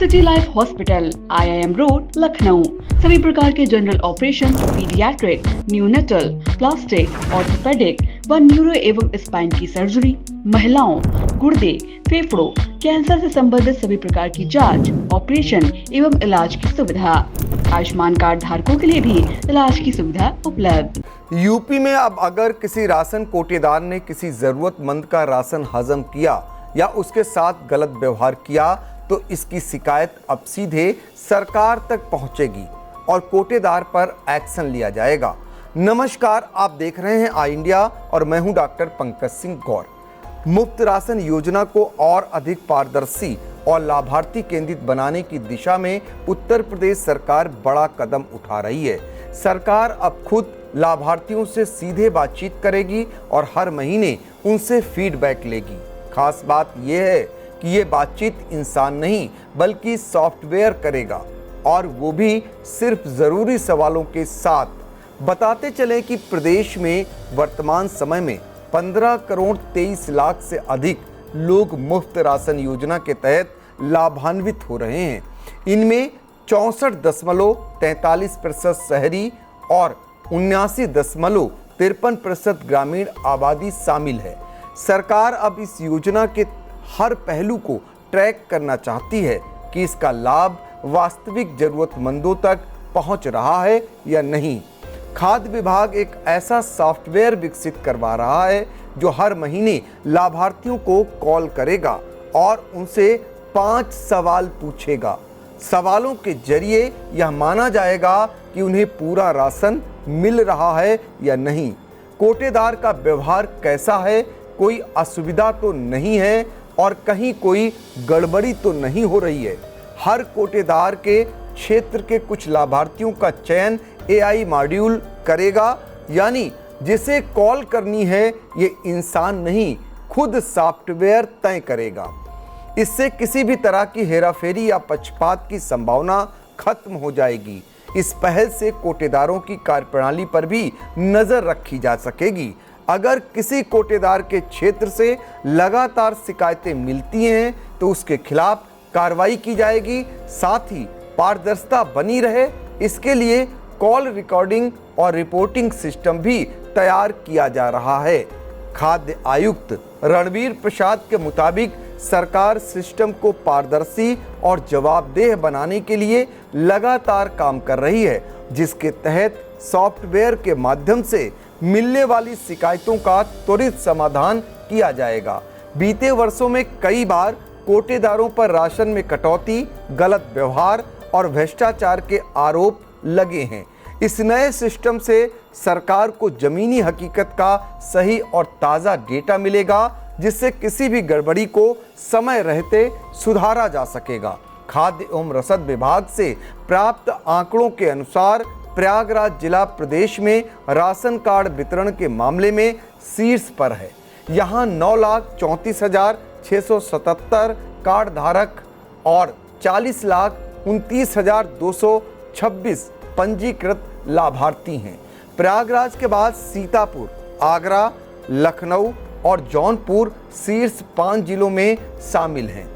City life hospital, IIM road, Lucknow. सभी प्रकार के general operation, paediatric, neonatal, plastic, orthopaedic व न्यूरो एवं स्पाइन की सर्जरी, महिलाओं, गुर्दे, फेफड़ों, कैंसर से संबंधित सभी प्रकार की जांच, ऑपरेशन एवं इलाज की सुविधा। आयुष्मान कार्ड धारकों के लिए भी इलाज की सुविधा उपलब्ध। यूपी में अब अगर किसी राशन कोटेदार ने किसी जरूरतमंद का राशन हजम किया या उसके साथ गलत व्यवहार किया तो इसकी शिकायत अब सीधे सरकार तक पहुंचेगी और कोटेदार पर एक्शन लिया जाएगा। नमस्कार, आप देख रहे हैं आई इंडिया और मैं हूं डॉक्टर पंकज सिंह गौर। मुफ्त राशन योजना को और अधिक पारदर्शी और लाभार्थी केंद्रित बनाने की दिशा में उत्तर प्रदेश सरकार बड़ा कदम उठा रही है। सरकार अब खुद लाभार्थियों से सीधे बातचीत करेगी और हर महीने उनसे फीडबैक लेगी। खास बात यह है कि ये बातचीत इंसान नहीं बल्कि सॉफ्टवेयर करेगा, और वो भी सिर्फ ज़रूरी सवालों के साथ। बताते चलें कि प्रदेश में वर्तमान समय में 15 करोड़ 23 लाख से अधिक लोग मुफ्त राशन योजना के तहत लाभान्वित हो रहे हैं। इनमें 64.43% शहरी और 79.53% ग्रामीण आबादी शामिल है। सरकार अब इस योजना के हर पहलू को ट्रैक करना चाहती है कि इसका लाभ वास्तविक जरूरतमंदों तक पहुंच रहा है या नहीं। खाद्य विभाग एक ऐसा सॉफ्टवेयर विकसित करवा रहा है जो हर महीने लाभार्थियों को कॉल करेगा और उनसे 5 सवाल पूछेगा। सवालों के जरिए यह माना जाएगा कि उन्हें पूरा राशन मिल रहा है या नहीं, कोटेदार का व्यवहार कैसा है, कोई असुविधा तो नहीं है और कहीं कोई गड़बड़ी तो नहीं हो रही है। हर कोटेदार के क्षेत्र के कुछ लाभार्थियों का चयन AI मॉड्यूल करेगा, यानी जिसे कॉल करनी है ये इंसान नहीं, खुद सॉफ्टवेयर तय करेगा। इससे किसी भी तरह की हेराफेरी या पक्षपात की संभावना खत्म हो जाएगी। इस पहल से कोटेदारों की कार्यप्रणाली पर भी नजर रखी जा सकेगी। अगर किसी कोटेदार के क्षेत्र से लगातार शिकायतें मिलती हैं तो उसके खिलाफ कार्रवाई की जाएगी। साथ ही पारदर्शिता बनी रहे, इसके लिए कॉल रिकॉर्डिंग और रिपोर्टिंग सिस्टम भी तैयार किया जा रहा है। खाद्य आयुक्त रणवीर प्रसाद के मुताबिक सरकार सिस्टम को पारदर्शी और जवाबदेह बनाने के लिए लगातार काम कर रही है, जिसके तहत सॉफ्टवेयर के माध्यम से मिलने वाली शिकायतों का त्वरित समाधान किया जाएगा। बीते वर्षों में कई बार कोटेदारों पर राशन में कटौती, गलत व्यवहार और भ्रष्टाचार के आरोप लगे हैं। इस नए सिस्टम से सरकार को जमीनी हकीकत का सही और ताज़ा डेटा मिलेगा, जिससे किसी भी गड़बड़ी को समय रहते सुधारा जा सकेगा। खाद्य एवं रसद विभाग से प्राप्त आंकड़ों के अनुसार प्रयागराज जिला प्रदेश में राशन कार्ड वितरण के मामले में शीर्ष पर है। यहाँ 9,34,677 कार्ड धारक और 40,29,226 पंजीकृत लाभार्थी हैं। प्रयागराज के बाद सीतापुर, आगरा, लखनऊ और जौनपुर शीर्ष 5 जिलों में शामिल हैं।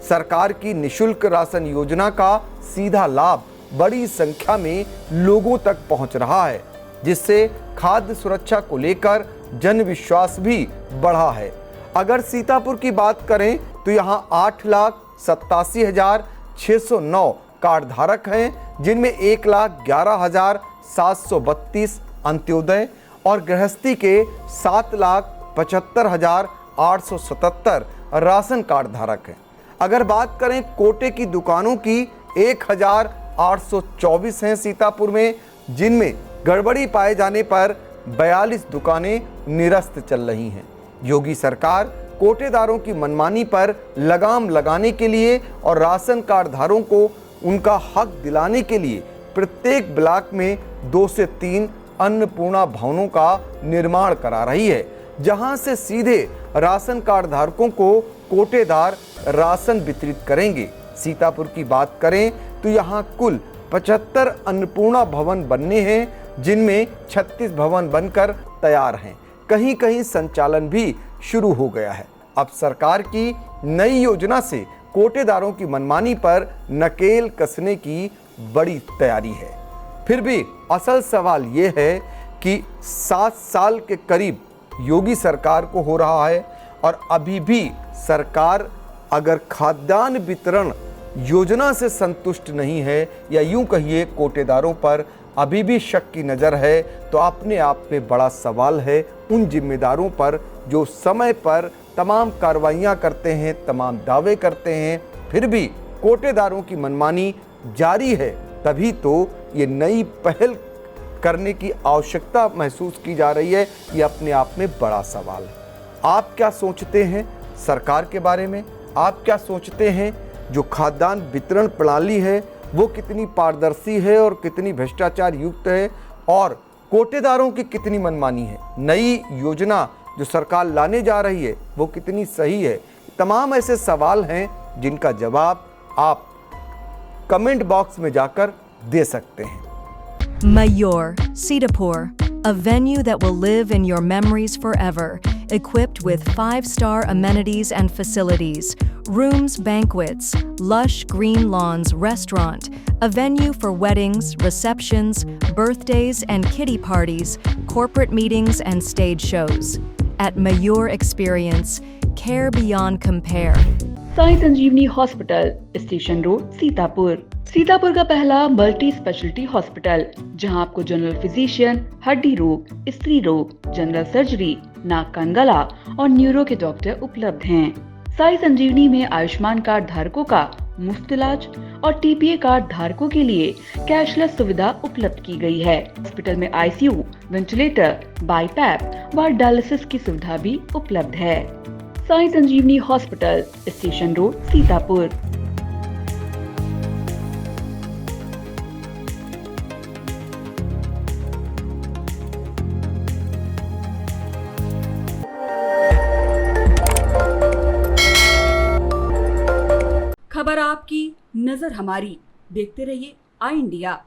सरकार की निःशुल्क राशन योजना का सीधा लाभ बड़ी संख्या में लोगों तक पहुंच रहा है, जिससे खाद्य सुरक्षा को लेकर जन विश्वास भी बढ़ा है। अगर सीतापुर की बात करें तो यहां 8,87,609 कार्ड धारक हैं, जिनमें 1,11,732 अंत्योदय और गृहस्थी के 7,75,877 राशन कार्ड धारक हैं। अगर बात करें कोटे की दुकानों की, 1,824 हैं सीतापुर में, जिनमें गड़बड़ी पाए जाने पर 42 दुकानें निरस्त चल रही हैं। योगी सरकार कोटेदारों की मनमानी पर लगाम लगाने के लिए और राशन कार्ड धारकों को उनका हक दिलाने के लिए प्रत्येक ब्लॉक में 2 से 3 अन्नपूर्णा भवनों का निर्माण करा रही है, जहां से सीधे राशन कार्ड धारकों को कोटेदार राशन वितरित करेंगे। सीतापुर की बात करें तो यहां कुल 75 अन्नपूर्णा भवन बनने हैं, जिनमें 36 भवन बनकर तैयार हैं। कहीं कहीं संचालन भी शुरू हो गया है। अब सरकार की नई योजना से कोटेदारों की मनमानी पर नकेल कसने की बड़ी तैयारी है। फिर भी असल सवाल ये है कि 7 साल के करीब योगी सरकार को हो रहा है और अभी भी सरकार अगर खाद्यान्न वितरण योजना से संतुष्ट नहीं है या यूं कहिए कोटेदारों पर अभी भी शक की नज़र है, तो अपने आप में बड़ा सवाल है उन जिम्मेदारों पर जो समय पर तमाम कार्रवाइयाँ करते हैं, तमाम दावे करते हैं, फिर भी कोटेदारों की मनमानी जारी है। तभी तो ये नई पहल करने की आवश्यकता महसूस की जा रही है। ये अपने आप में बड़ा सवाल है। आप क्या सोचते हैं सरकार के बारे में? आप क्या सोचते हैं जो खाद्यान्न वितरण प्रणाली है वो कितनी पारदर्शी है और कितनी भ्रष्टाचार युक्त है, और कोटेदारों की कितनी मनमानी है? नई योजना जो सरकार लाने जा रही है वो कितनी सही है? तमाम ऐसे सवाल हैं जिनका जवाब आप कमेंट बॉक्स में जाकर दे सकते हैं। Mayur, Sitapur, a venue that will live in your memories forever, equipped with 5-star amenities and facilities, rooms, banquets, lush green lawns, restaurant, a venue for weddings, receptions, birthdays and kiddie parties, corporate meetings and stage shows. At Mayur Experience, care beyond compare. Sai Sanjivani hospital, station road, Sitapur. Sitapur का पहला multi speciality hospital जहां आपको general physician, हड्डी रोग, स्त्री रोग, general surgery, नाक कान गला और न्यूरो के डॉक्टर उपलब्ध हैं। साई संजीवनी में आयुष्मान कार्ड धारकों का मुफ्त इलाज और टीपीए कार्ड धारकों के लिए कैशलेस सुविधा उपलब्ध की गई है। हॉस्पिटल में आईसीयू, वेंटिलेटर, बाईपैप व डायलिसिस की सुविधा भी उपलब्ध है। Sai Sanjivani hospital, station road, Sitapur. खबर आपकी, नजर हमारी। देखते रहिए आई इंडिया।